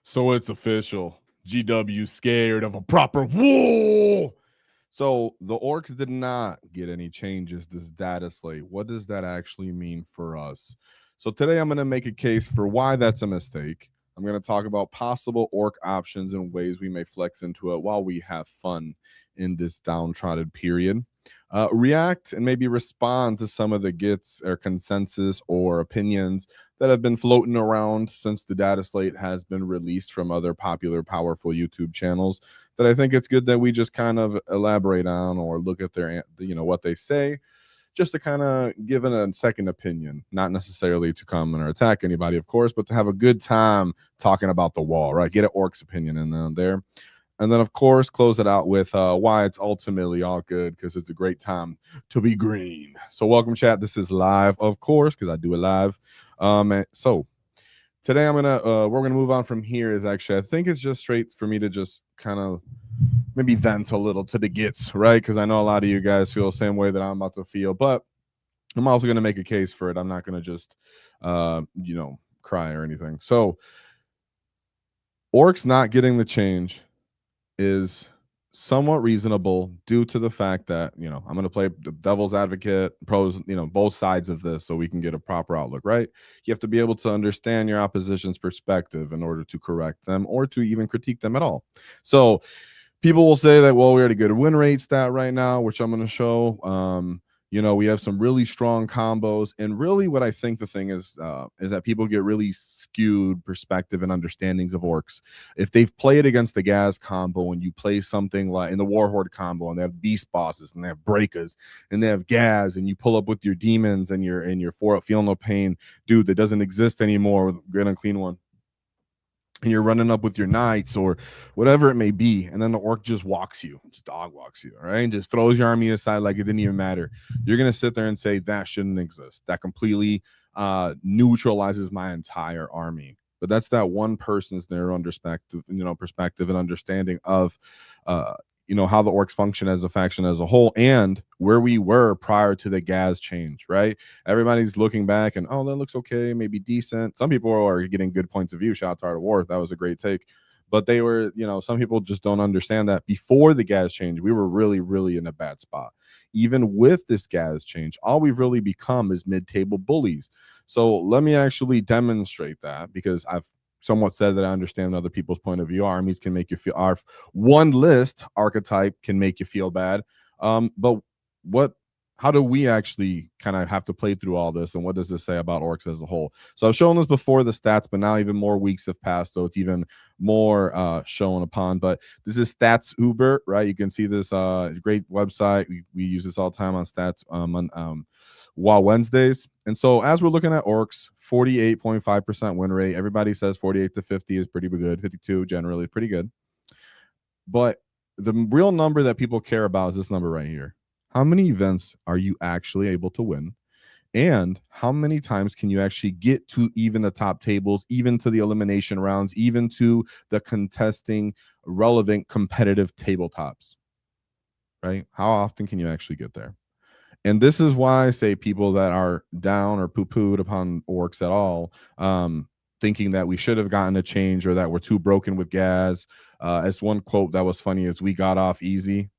So it's official. GW scared of a proper war. So the Orks did not get any changes this data slate. What does that actually mean for us? So today I'm going to make a case for why that's a mistake. I'm going to talk about possible Ork options and ways we may flex into it while we have fun in this downtrodden period. React and maybe respond to some of the gets or consensus or opinions that have been floating around since the data slate has been released from other popular, powerful YouTube channels that I think it's good that we just kind of elaborate on or look at their, what they say, just to kind of give it a second opinion, not necessarily to come or attack anybody, of course, but to have a good time talking about the wall, right? Get an Ork's opinion in there. And then, of course, close it out with why it's ultimately all good, because it's a great time to be green. So welcome, chat. This is live, of course, because I do it live. So today we're gonna move on from here. Is actually, I think it's just straight for me to just kind of maybe vent a little to the gets, right? Because I know a lot of you guys feel the same way that I'm about to feel, but I'm also gonna make a case for it. I'm not gonna just cry or anything. So Orks not getting the change is somewhat reasonable due to the fact that, I'm going to play the devil's advocate, pros, both sides of this so we can get a proper outlook, right? You have to be able to understand your opposition's perspective in order to correct them or to even critique them at all. So people will say that, well, we already get a win rate stat right now, which I'm going to show. We have some really strong combos, and really what I think the thing is that people get really skewed perspective and understandings of Orks. If they've played against the Gaz combo and you play something like in the Warhorde combo and they have beast bosses and they have breakers and they have Gaz and you pull up with your demons and your feel no pain dude that doesn't exist anymore with Great Unclean One, and you're running up with your knights or whatever it may be, and then the Ork just walks you, just dog walks you, all right, and just throws your army aside like it didn't even matter. You're going to sit there and say that shouldn't exist. That completely neutralizes my entire army. But that's that one person's narrow perspective and understanding of how the Orks function as a faction as a whole and where we were prior to the Gaz change, right? Everybody's looking back and, oh, that looks okay, maybe decent. Some people are getting good points of view. Shout out to Art of War. That was a great take. But they were, some people just don't understand that before the Gaz change, we were really, really in a bad spot. Even with this Gaz change, all we've really become is mid-table bullies. So let me actually demonstrate that, because I've somewhat said that I understand other people's point of view. Armies can make you feel, our one list archetype can make you feel bad. But how do we actually kind of have to play through all this, and what does this say about Orks as a whole? So I've shown this before, the stats, but now even more weeks have passed, so it's even more shown upon. But this is Stats Uber, right? You can see this great website. We use this all the time on Stats WAAAGH Wednesdays. And so as we're looking at Orks, 48.5% win rate. Everybody says 48 to 50 is pretty good. 52 generally pretty good. But the real number that people care about is this number right here. How many events are you actually able to win? And how many times can you actually get to even the top tables, even to the elimination rounds, even to the contesting relevant competitive tabletops, right? How often can you actually get there? And this is why I say people that are down or poo-pooed upon Orks at all, thinking that we should have gotten a change or that we're too broken with Gaz. As one quote that was funny is, we got off easy.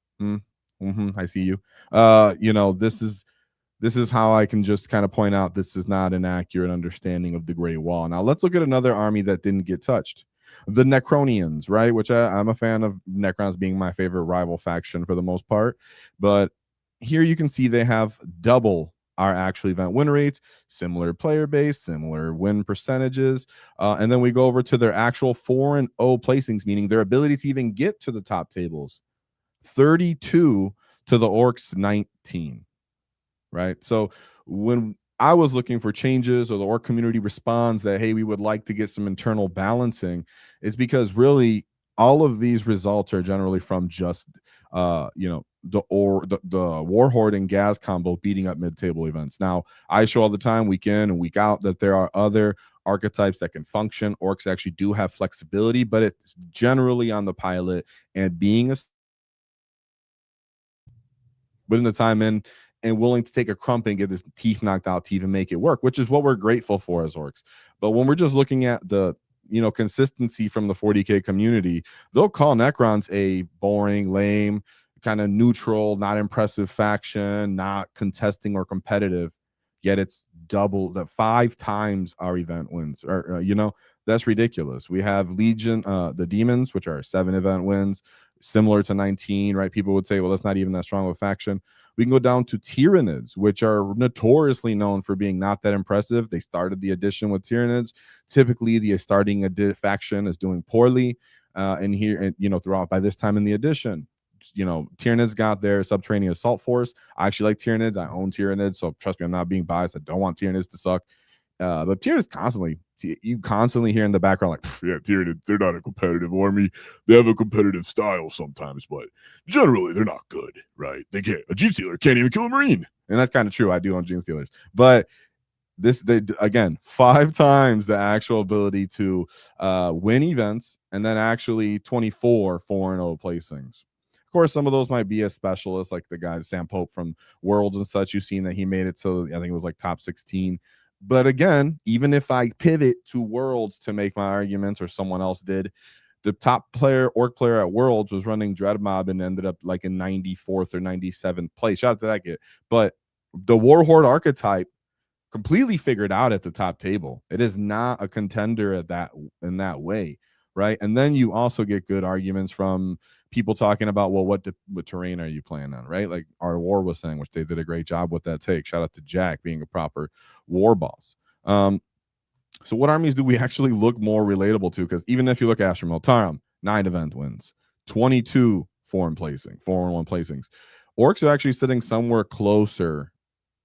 I see you. This is how I can just kind of point out this is not an accurate understanding of the Great Wall. Now let's look at another army that didn't get touched. The Necronians, right? Which I'm a fan of Necrons being my favorite rival faction for the most part. But here you can see they have double our actual event win rates, similar player base, similar win percentages. And then we go over to their actual 4-0 placings, meaning their ability to even get to the top tables. 32 to the Orks 19, right? So when I was looking for changes, or the Ork community responds that, hey, we would like to get some internal balancing, it's because really all of these results are generally from just the Warhorde and Gaz combo beating up mid-table events. Now, I show all the time, week in and week out, that there are other archetypes that can function. Orks actually do have flexibility, but it's generally on the pilot and being a putting the time in and willing to take a crump and get his teeth knocked out to even make it work, which is what we're grateful for as Orks. But when we're just looking at the consistency from the 40K community, they'll call Necrons a boring, lame, kind of neutral, not impressive faction, not contesting or competitive. Yet it's double the 5 times our event wins, or that's ridiculous. We have Legion, the Demons, which are 7 event wins, similar to 19, right? People would say, well, that's not even that strong of a faction. We can go down to Tyranids, which are notoriously known for being not that impressive. They started the edition with Tyranids. Typically, the starting faction is doing poorly, and here, throughout by this time in the edition, Tyranids got their subterranean assault force. I actually like Tyranids. I own Tyranids, so trust me, I'm not being biased. I don't want Tyranids to suck. But Tyranids you constantly hear in the background, like, yeah, Tyranids, they're not a competitive army. They have a competitive style sometimes, but generally they're not good, right? A Genestealer can't even kill a Marine. And that's kind of true. I do own Genestealers. But again, 5 times the actual ability to win events, and then actually 24 4-0 placings. Of course, some of those might be a specialist, like the guy Sam Pope from Worlds and such. You've seen that he made it so I think it was like top 16. But again, even if I pivot to Worlds to make my arguments, or someone else did, the top orc player at Worlds was running Dreadmob and ended up like in 94th or 97th place. Shout out to that kid. But the Warhorde archetype completely figured out at the top table. It is not a contender in that way, right? And then you also get good arguments from people talking about, well, what terrain are you playing on, right? Like Art of War was saying, which they did a great job with that take. Shout out to Jack being a proper war boss. So what armies do we actually look more relatable to? Because even if you look at Ashram Taram, 9 event wins, 22 4-1 placings. Orks are actually sitting somewhere closer,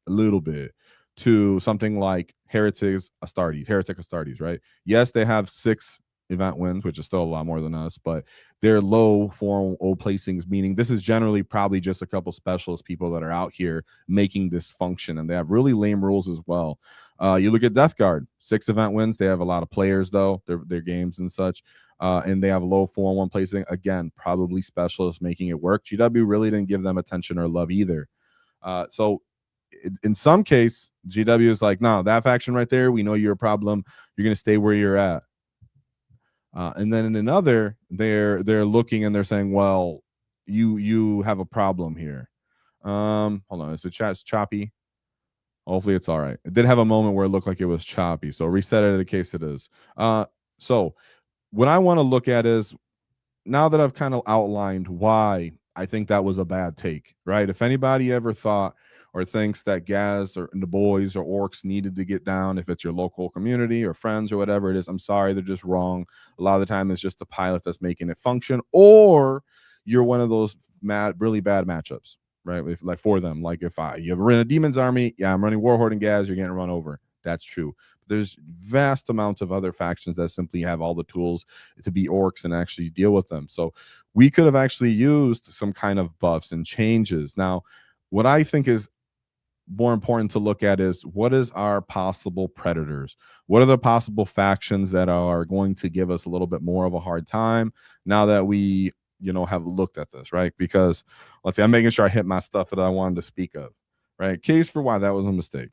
a little bit, to something like Heretic Astartes, right? Yes, they have 6 event wins, which is still a lot more than us, but they're low 4-0 placings, meaning this is generally probably just a couple specialist people that are out here making this function, and they have really lame rules as well. You look at Death Guard, 6 event wins. They have a lot of players, though, their games and such, and they have low 4-1 placing. Again, probably specialists making it work. GW really didn't give them attention or love either. So in some case, GW is like, no, that faction right there, we know you're a problem. You're going to stay where you're at. And then in another, they're looking and they're saying, well, you have a problem here. Hold on, is the chat's choppy? Hopefully it's all right. It did have a moment where it looked like it was choppy, so reset it in case it is. So what I want to look at is, now that I've kind of outlined why I think that was a bad take, right? If anybody ever thought or thinks that Gaz or the boys or Orks needed to get down, if it's your local community or friends or whatever it is, I'm sorry, they're just wrong. A lot of the time it's just the pilot that's making it function, or you're one of those really bad matchups, right? Like for them, like if you ever run a Demon's army, yeah, I'm running Warhorde and Gaz, you're getting run over. That's true. There's vast amounts of other factions that simply have all the tools to be Orks and actually deal with them. So we could have actually used some kind of buffs and changes. Now, what I think is more important to look at is, what is our possible predators? What are the possible factions that are going to give us a little bit more of a hard time now that we have looked at this, right? Because let's see, I'm making sure I hit my stuff that I wanted to speak of, right? Case for why that was a mistake.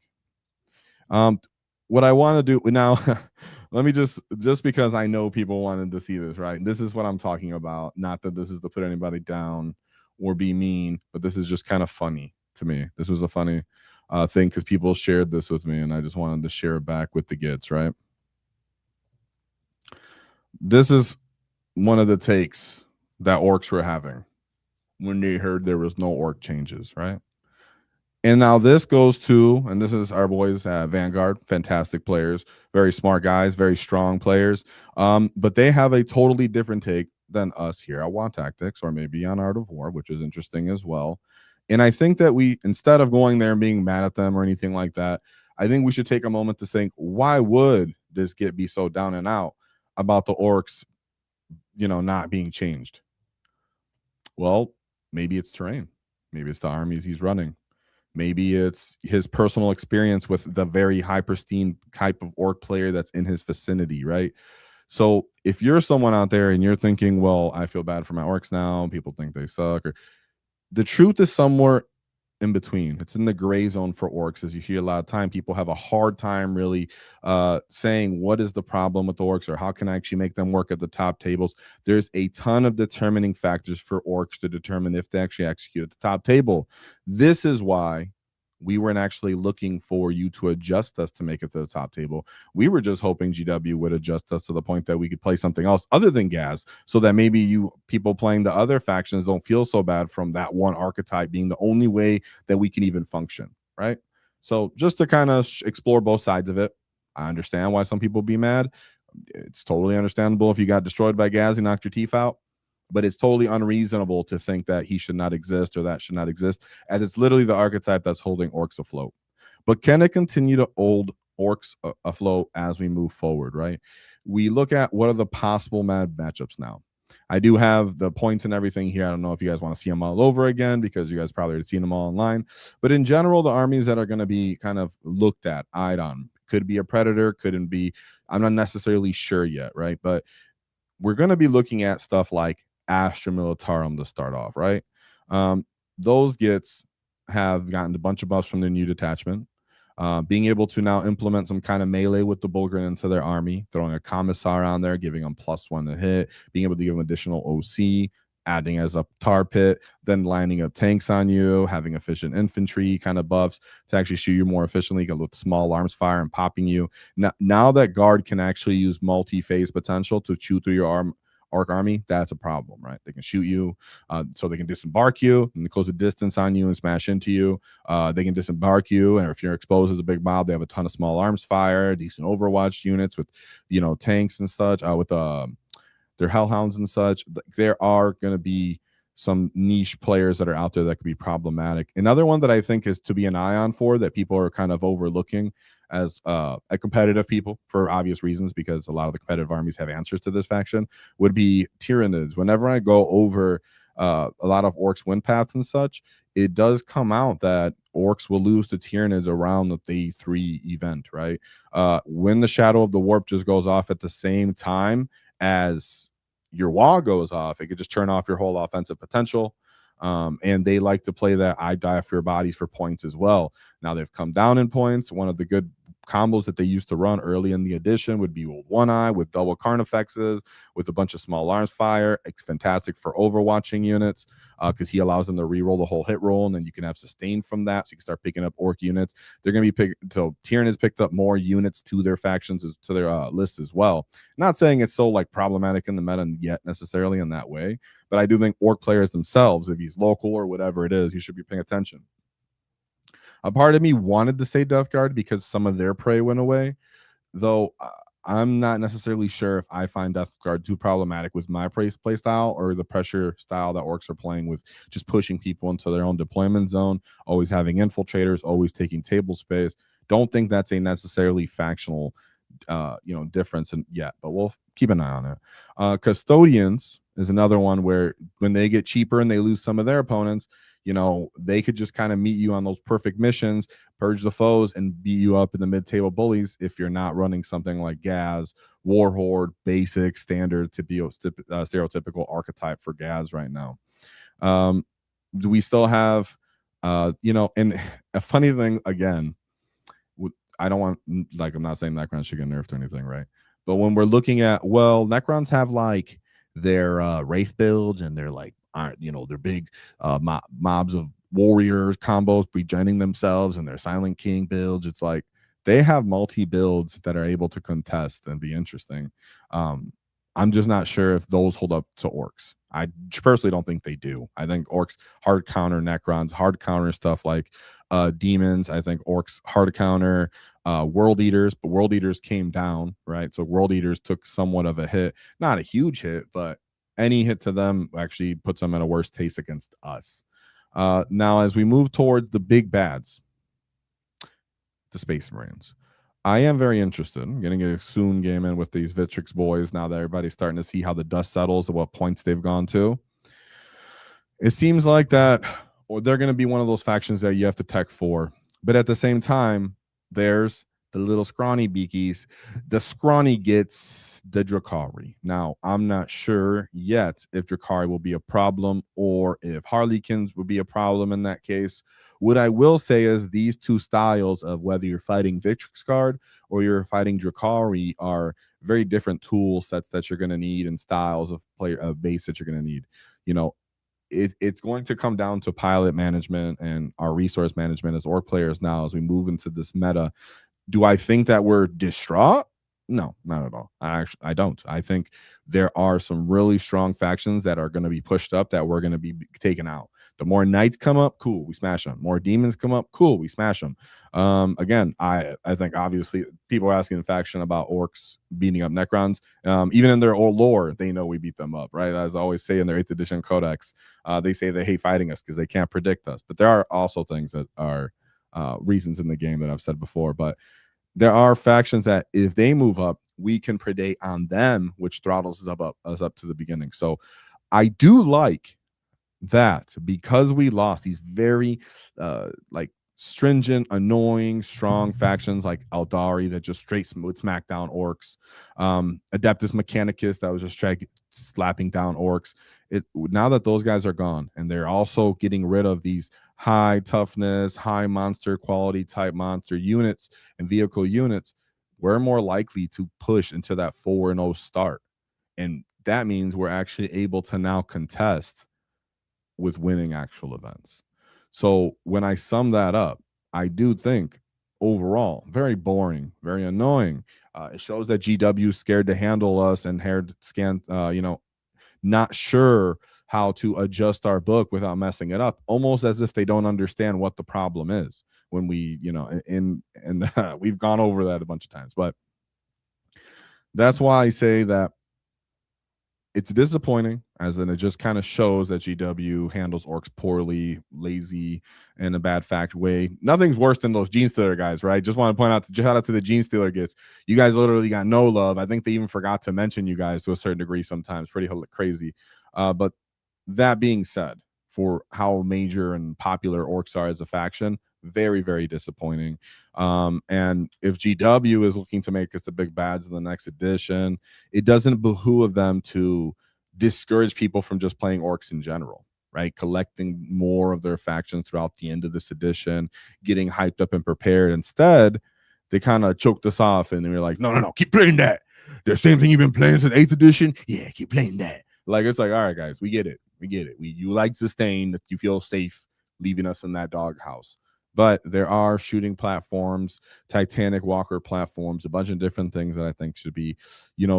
What I want to do now, let me just because I know people wanted to see this, right? This is what I'm talking about. Not that this is to put anybody down or be mean, but this is just kind of funny to me. This was a funny thing because people shared this with me, and I just wanted to share it back with the kids, right? This is one of the takes that Orks were having when they heard there was no orc changes, right? And now this goes to, and this is our boys at Vanguard, fantastic players, very smart guys, very strong players. But they have a totally different take than us here at WAAAGH Tactics, or maybe on Art of War, which is interesting as well. And I think that we, instead of going there and being mad at them or anything like that, I think we should take a moment to think, why would this be so down and out about the Orks, not being changed? Well, maybe it's terrain. Maybe it's the armies he's running. Maybe it's his personal experience with the very high pristine type of orc player that's in his vicinity, right? So if you're someone out there and you're thinking, well, I feel bad for my orcs now, people think they suck, or the truth is somewhere in between. It's in the gray zone for orcs. As you hear a lot of time, people have a hard time really saying what is the problem with the orcs or how can I actually make them work at the top tables. There's a ton of determining factors for orcs to determine if they actually execute at the top table. This is why we weren't actually looking for you to adjust us to make it to the top table. We were just hoping GW would adjust us to the point that we could play something else other than Gaz, so that maybe you people playing the other factions don't feel so bad from that one archetype being the only way that we can even function, right? So just to kind of explore both sides of it. I understand why some people be mad. It's totally understandable if you got destroyed by Gaz and knocked your teeth out, but it's totally unreasonable to think that he should not exist or that should not exist, as it's literally the archetype that's holding orcs afloat. But can it continue to hold orcs afloat as we move forward, right? We look at what are the possible matchups now. I do have the points and everything here. I don't know if you guys want to see them all over again because you guys probably already seen them all online. But in general, the armies that are going to be kind of looked at, eyed on, could be a predator, couldn't be. I'm not necessarily sure yet, right? But we're going to be looking at stuff like Astra Militarum to start off, right? Those gets have gotten a bunch of buffs from their new detachment. Being able to now implement some kind of melee with the Bulgrin into their army, throwing a commissar on there, giving them +1 to hit, being able to give them additional OC, adding as a tar pit, then lining up tanks on you, having efficient infantry kind of buffs to actually shoot you more efficiently, get with small arms fire and popping you. Now that guard can actually use multi-phase potential to chew through your Orc army, that's a problem, right? They can shoot you, so they can disembark you and close a distance on you and smash into you. They can disembark you, and if you're exposed as a big mob, they have a ton of small arms fire, decent Overwatch units with, tanks and such, with their hellhounds and such. There are going to be some niche players that are out there that could be problematic. Another one that I think is to be an eye on for that people are kind of overlooking as a competitive people for obvious reasons, because a lot of the competitive armies have answers to this faction, would be Tyranids. Whenever I go over a lot of Orcs win paths and such, it does come out that Orcs will lose to Tyranids around the Day 3 event, right? When the Shadow of the Warp just goes off at the same time as your WAAAGH goes off, it could just turn off your whole offensive potential. And they like to play that I die for your bodies for points as well. Now they've come down in points. One of the good combos that they used to run early in the edition would be One Eye with double Carnifexes with a bunch of small arms fire. It's fantastic for overwatching units because he allows them to reroll the whole hit roll, and then you can have sustain from that, so you can start picking up Orc units. They're going to be so Tyrann has picked up more units to their factions, to their list as well. Not saying it's so like problematic in the meta yet necessarily in that way, but I do think Orc players themselves, if he's local or whatever it is, you should be paying attention. A part of me wanted to say Death Guard because some of their prey went away, though I'm not necessarily sure if I find Death Guard too problematic with my play style or the pressure style that Orcs are playing with, just pushing people into their own deployment zone, always having infiltrators, always taking table space. Don't think that's a necessarily factional difference yet, but we'll keep an eye on it. Custodians is another one where when they get cheaper and they lose some of their opponents, they could just kind of meet you on those perfect missions, purge the foes, and beat you up in the mid-table bullies if you're not running something like Gaz, Warhorde, basic, standard, stereotypical archetype for Gaz right now. Do we still have, and a funny thing, again, I don't want, I'm not saying Necrons should get nerfed or anything, right? But when we're looking at, Necrons have like their Wraith builds and they're like, they're big mobs of warriors combos regening themselves and their Silent King builds. It's like they have multi builds that are able to contest and be interesting. I'm just not sure if those hold up to Orcs. I personally don't think they do. I think Orcs hard counter Necrons, hard counter stuff like demons. I think Orcs hard counter World Eaters, but World Eaters came down, right? So World Eaters took somewhat of a hit, not a huge hit, but any hit to them actually puts them in a worse taste against us. Now, as we move towards the big bads, the Space Marines, I am very interested in getting a soon game in with these Vitrix boys now that everybody's starting to see how the dust settles and what points they've gone to. It seems like that, or they're going to be one of those factions that you have to tech for. But at the same time, there's the little scrawny beakies, the scrawny gets the Drakari. Now, I'm not sure yet if Drakari will be a problem or if Harlequins would be a problem in that case. What I will say is these two styles of whether you're fighting Victrix Guard or you're fighting Drakari are very different tool sets that you're going to need and styles of player of base that you're going to need. You know, it's going to come down to pilot management and our resource management as orc players now as we move into this meta. Do I think that we're distraught? No, not at all. I don't. I think there are some really strong factions that are going to be pushed up that we're going to be taken out. The more knights come up, cool, we smash them. More demons come up, cool, we smash them. Again, I think obviously people are asking the faction about orcs beating up Necrons. Even in their old lore, they know we beat them up, right? As I always say in their 8th edition codex, they say they hate fighting us because they can't predict us. But there are also things that are reasons in the game that I've said before. But there are factions that if they move up, we can predate on them, which throttles us up to the beginning. So I do like that because we lost these very like stringent, annoying, strong factions like Eldari that just straight would smack down orcs, Adeptus Mechanicus that was just slapping down orcs. Now that those guys are gone and they're also getting rid of these high toughness, high monster quality type monster units and vehicle units, we're more likely to push into that 4-0 start. And that means we're actually able to now contest with winning actual events. So when I sum that up, I do think overall very boring, very annoying. It shows that GW is scared to handle us and not sure how to adjust our book without messing it up, almost as if they don't understand what the problem is when we, we've gone over that a bunch of times. But that's why I say that it's disappointing, as in it just kind of shows that GW handles orcs poorly, lazy, in a bad fact way. Nothing's worse than those Gene Stealer guys, right? Just want to point out, shout out to the Gene Stealer gets. You guys literally got no love. I think they even forgot to mention you guys to a certain degree sometimes. Pretty crazy. But that being said, for how major and popular orcs are as a faction, very, very disappointing. And if GW is looking to make us the big bads in the next edition, it doesn't behoove them to discourage people from just playing orcs in general, right? Collecting more of their factions throughout the end of this edition, getting hyped up and prepared. Instead, they kind of choked us off and they were like, no, keep playing that. The same thing you've been playing since 8th edition. Yeah, keep playing that. Like, it's like, all right, guys, we get it. You like sustain, that you feel safe leaving us in that doghouse. But there are shooting platforms, Titanic Walker platforms, a bunch of different things that I think should be,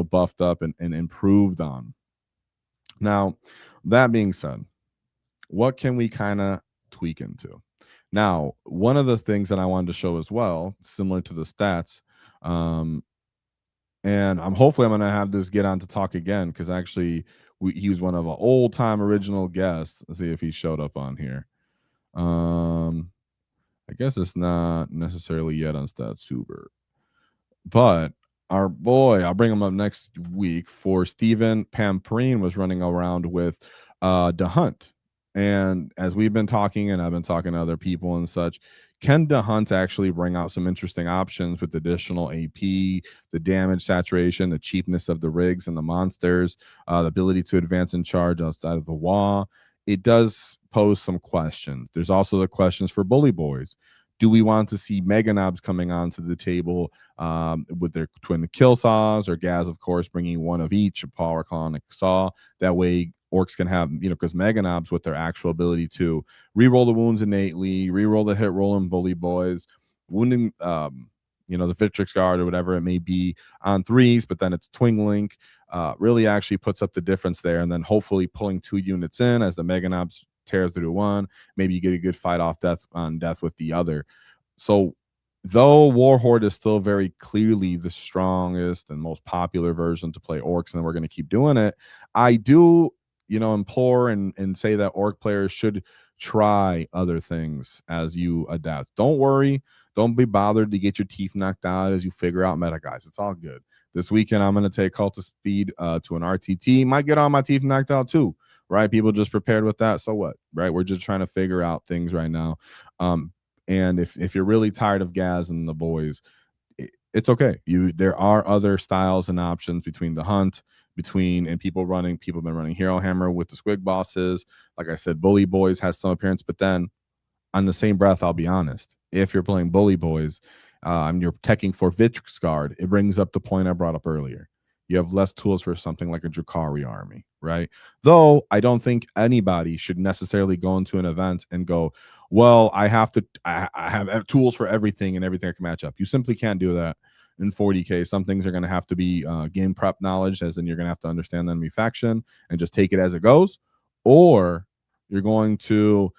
buffed up and improved on. Now, that being said, what can we kind of tweak into? Now, one of the things that I wanted to show as well, similar to the stats, and hopefully I'm going to have this get on to talk again because actually he was one of our old time original guests. Let's see if he showed up on here. I guess it's not necessarily yet on StatSuper, but our boy, I'll bring him up next week. For Steven Pamprine was running around with the Hunt. And as we've been talking, and I've been talking to other people and such, can the Hunt actually bring out some interesting options with additional AP, the damage saturation, the cheapness of the rigs and the monsters, the ability to advance and charge outside of the wall? It does pose some questions. There's also the questions for Bully Boys. Do we want to see Mega Knobs coming onto the table with their twin kill saws, or Gaz, of course, bringing one of each, a power claw and a saw? That way, orcs can have, because Mega Knobs with their actual ability to reroll the wounds innately, reroll the hit roll in Bully Boys, wounding, the Victrix Guard or whatever it may be on 3s, but then it's Twing Link, really actually puts up the difference there. And then hopefully pulling 2 units in as the Mega Knobs tear through 1, maybe you get a good fight off death with the other. So though Warhorde is still very clearly the strongest and most popular version to play orcs, and we're going to keep doing it, I do implore and say that orc players should try other things as you adapt. Don't worry, don't be bothered to get your teeth knocked out as you figure out meta, guys. It's all good. This weekend I'm going to take Cult of Speed to an RTT. Might get all my teeth knocked out too, right? People just prepared with that, so what, right? We're just trying to figure out things right now. And if you're really tired of Gaz and the boys, it's okay. There are other styles and options between the hunt, and people have been running Hero Hammer with the squig bosses. Like I said, Bully Boys has some appearance, but then on the same breath, I'll be honest. If you're playing Bully Boys, and you're teching for Vitrix Guard, it brings up the point I brought up earlier. You have less tools for something like a Drakari army, right? Though I don't think anybody should necessarily go into an event and go, well, I have tools for everything and everything I can match up. You simply can't do that in 40K. Some things are going to have to be game prep knowledge, as in you're going to have to understand the enemy faction and just take it as it goes, or you're going to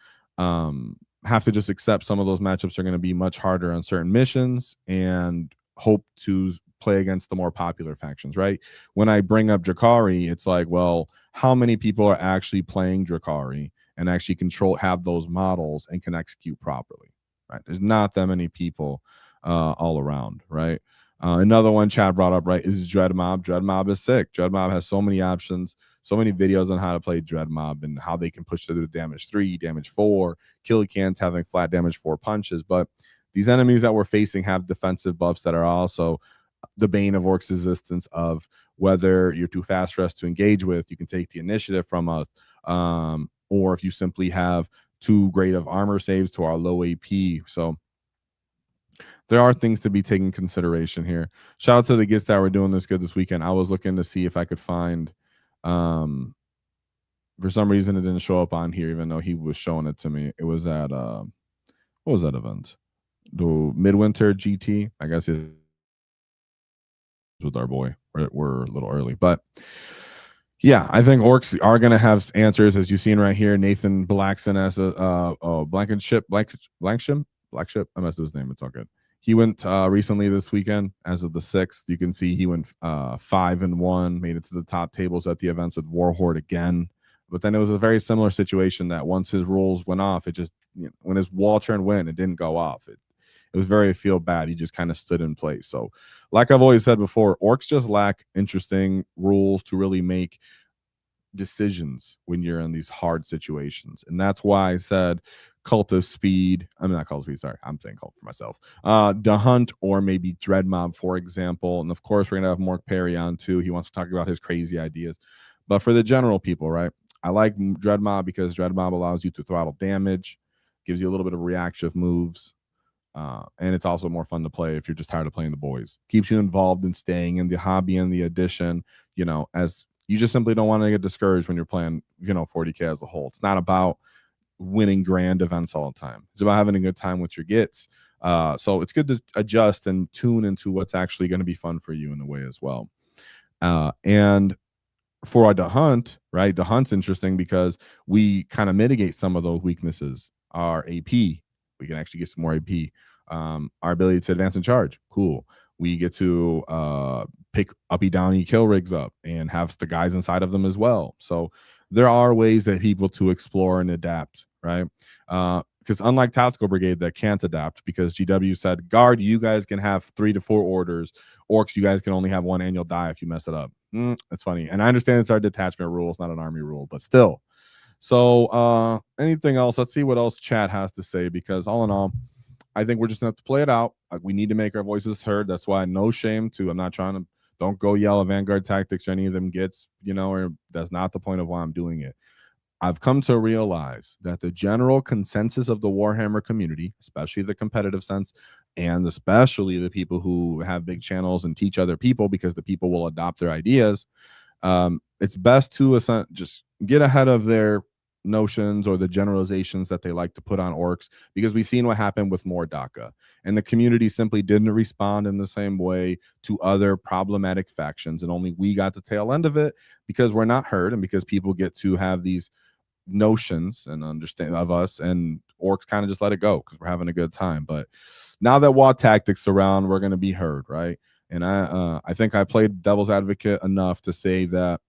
have to just accept some of those matchups are going to be much harder on certain missions and hope to play against the more popular factions, right? When I bring up Drakari, it's like, well, how many people are actually playing Drakari and actually have those models and can execute properly, right? There's not that many people all around, right? Another one Chad brought up, right, is Dread Mob. Dread Mob is sick. Dread Mob has so many options, so many videos on how to play Dread Mob and how they can push through damage 3, damage 4, kill cans having flat damage 4 punches. But these enemies that we're facing have defensive buffs that are also the bane of Orcs' existence, of whether you're too fast for us to engage with, you can take the initiative from us, or if you simply have too great of armor saves to our low AP. So there are things to be taken consideration here. Shout out to the Gits that were doing this good this weekend. I was looking to see if I could find, for some reason it didn't show up on here, even though he was showing it to me. It was at what was that event? The Midwinter GT. I guess it with our boy. We're a little early, but yeah, I think Orcs are going to have answers, as you've seen right here. Nathan Blackson as a Blankenship. I messed up his name. It's all good. He went recently this weekend as of the 6th. You can see he went 5-1, made it to the top tables at the events with Warhorde again. But then it was a very similar situation that once his rules went off, it just, when his wall turn went, it didn't go off. It was very feel bad. He just kind of stood in place. So like I've always said before, Orcs just lack interesting rules to really make decisions when you're in these hard situations. And that's why I said Cult of Speed. I'm not Cult of Speed, sorry. I'm saying Cult for myself. The Hunt, or maybe Dread Mob, for example. And of course, we're going to have Mark Perry on too. He wants to talk about his crazy ideas. But for the general people, right, I like Dread Mob because Dread Mob allows you to throttle damage, gives you a little bit of reactive moves. And it's also more fun to play if you're just tired of playing the boys. Keeps you involved in staying in the hobby and the edition, as you just simply don't want to get discouraged when you're playing, 40K as a whole. It's not about winning grand events all the time. It's about having a good time with your gits. So it's good to adjust and tune into what's actually going to be fun for you in a way as well. And for the Hunt, right? The Hunt's interesting because we kind of mitigate some of those weaknesses. Our AP, we can actually get some more AP. Our ability to advance and charge, cool. We get to pick uppy downy kill rigs up and have the guys inside of them as well. So there are ways that people to explore and adapt, right? Because unlike Tactical Brigade that can't adapt, because GW said, Guard, you guys can have 3 to 4 orders. Orcs, you guys can only have 1 and you'll die if you mess it up. That's funny. And I understand it's our detachment rule. It's not an army rule, but still. So anything else? Let's see what else chat has to say, because all in all, I think we're just going to have to play it out. We need to make our voices heard. That's why no shame to, I'm not trying to, don't go yell at Vanguard Tactics or any of them gets, or that's not the point of why I'm doing it. I've come to realize that the general consensus of the Warhammer community, especially the competitive sense, and especially the people who have big channels and teach other people, because the people will adopt their ideas, it's best to just get ahead of their notions or the generalizations that they like to put on Orcs, because we've seen what happened with Mordaka, and the community simply didn't respond in the same way to other problematic factions, and only we got the tail end of it because we're not heard, and because people get to have these notions and understand of us, and Orcs kind of just let it go because we're having a good time. But now that WAAAGH Tactics around, we're going to be heard, right? And I think I played devil's advocate enough to say that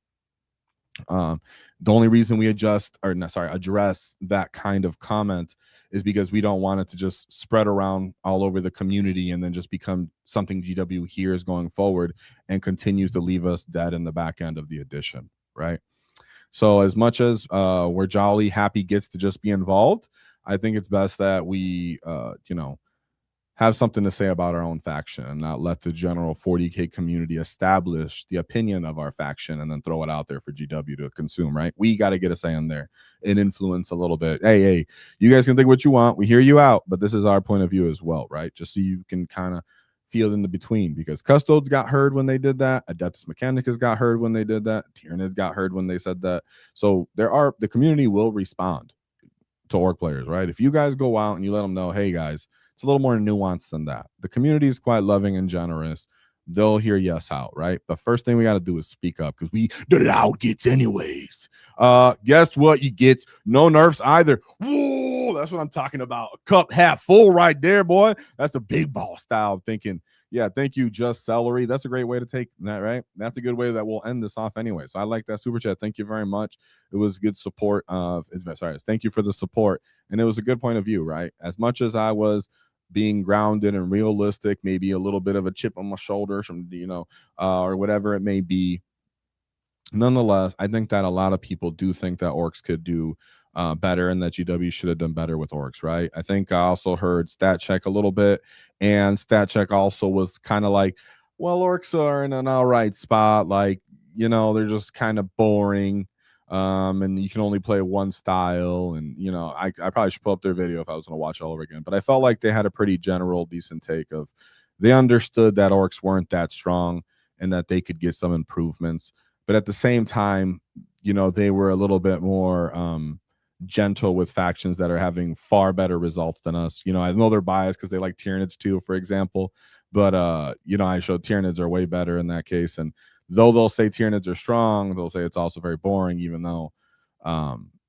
the only reason we address that kind of comment is because we don't want it to just spread around all over the community and then just become something GW hears going forward and continues to leave us dead in the back end of the edition, right? So as much as we're jolly happy gets to just be involved, I think it's best that we have something to say about our own faction and not let the general 40K community establish the opinion of our faction and then throw it out there for GW to consume, right? We got to get a say in there and influence a little bit. Hey, you guys can think what you want. We hear you out, but this is our point of view as well, right? Just so you can kind of feel in the between, because Custodes got heard when they did that. Adeptus Mechanicus got heard when they did that. Tyranids got heard when they said that. So the community will respond to Orc players, right? If you guys go out and you let them know, hey guys, it's a little more nuanced than that. The community is quite loving and generous. They'll hear yes out, right? The first thing we got to do is speak up, because we the loud gets anyways. Guess what? You get no nerfs either. Whoa, that's what I'm talking about. A cup half full right there, boy. That's the big ball style thinking. Yeah, thank you, Just Celery. That's a great way to take that, right? That's a good way that we'll end this off anyway. So I like that super chat. Thank you very much. It was good support. Thank you for the support. And it was a good point of view, right? As much as I was being grounded and realistic, maybe a little bit of a chip on my shoulder from, or whatever it may be. Nonetheless, I think that a lot of people do think that Orks could do better, and that GW should have done better with Orks, right? I think I also heard Stat Check a little bit, and Stat Check also was kind of like, well, Orks are in an all right spot. Like, they're just kind of boring. And you can only play one style. And, I probably should pull up their video if I was going to watch it all over again. But I felt like they had a pretty general, decent take of, they understood that Orks weren't that strong and that they could get some improvements. But at the same time, they were a little bit more gentle with factions that are having far better results than us. I know they're biased because they like Tyranids too, for example. But, I showed Tyranids are way better in that case. And though they'll say Tyranids are strong, they'll say it's also very boring, even though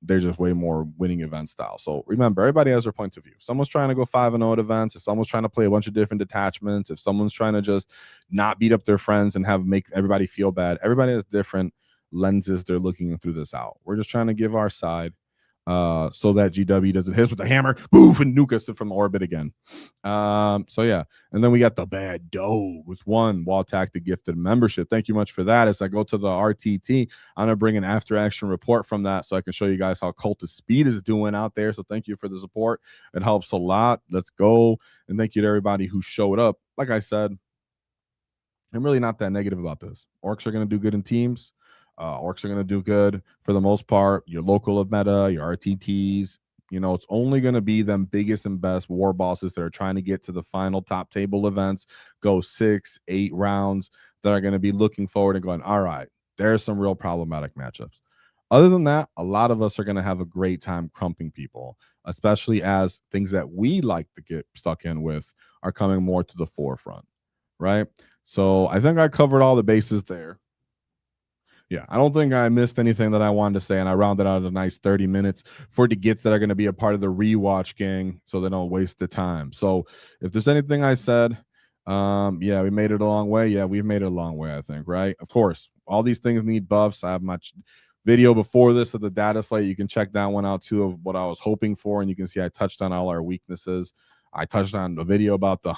they're just way more winning event style. So remember, everybody has their points of view. If someone's trying to go 5-0 at events, if someone's trying to play a bunch of different detachments, if someone's trying to just not beat up their friends and make everybody feel bad, everybody has different lenses they're looking through this out. We're just trying to give our side so that GW doesn't hit us with the hammer, boof, and nuke us from orbit again. So yeah, and then we got the bad dough with one Wall Tactic gifted membership. Thank you much for that. As I go to the RTT, I'm gonna bring an after action report from that so I can show you guys how Cult of Speed is doing out there. So thank you for the support. It helps a lot. Let's go. And thank you to everybody who showed up. Like I said, I'm really not that negative about this. Orks are gonna do good in teams. Orks are going to do good for the most part. Your local meta, your RTTs, it's only going to be them biggest and best war bosses that are trying to get to the final top table events, go 6-8 rounds, that are going to be looking forward and going, all right, there's some real problematic matchups. Other than that, a lot of us are going to have a great time crumping people, especially as things that we like to get stuck in with are coming more to the forefront, right? So I think I covered all the bases there. Yeah, I don't think I missed anything that I wanted to say, and I rounded out a nice 30 minutes for the gets that are going to be a part of the rewatch gang, so they don't waste the time. So if there's anything I said, yeah, we made it a long way. Yeah, we've made it a long way, I think, right? Of course, all these things need buffs. I have my video before this of the data slate. You can check that one out too, of what I was hoping for, and you can see I touched on all our weaknesses. I touched on the video about the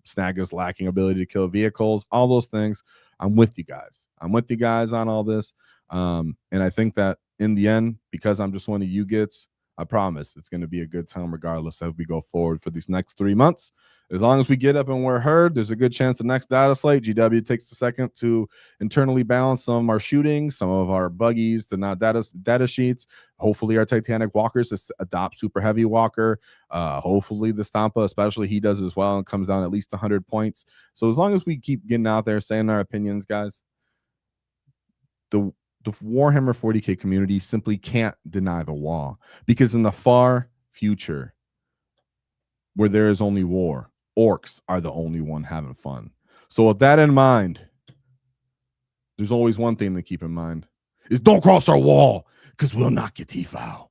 Snagga's lacking ability to kill vehicles, all those things. I'm with you guys. I'm with you guys on all this. And I think that in the end, because I'm just one of you gets, I promise it's going to be a good time regardless as we go forward for these next 3 months. As long as we get up and we're heard, there's a good chance the next data slate, GW takes a second to internally balance some of our shooting, some of our buggies, the not data sheets. Hopefully our Titanic Walkers adopt Super Heavy Walker. Hopefully the Stampa, especially, he does as well and comes down at least 100 points. So as long as we keep getting out there saying our opinions, guys, the Warhammer 40K community simply can't deny the WAAAGH, because in the far future, where there is only war, Orks are the only one having fun. So with that in mind, there's always one thing to keep in mind, is don't cross our wall, because we'll not get T-foul.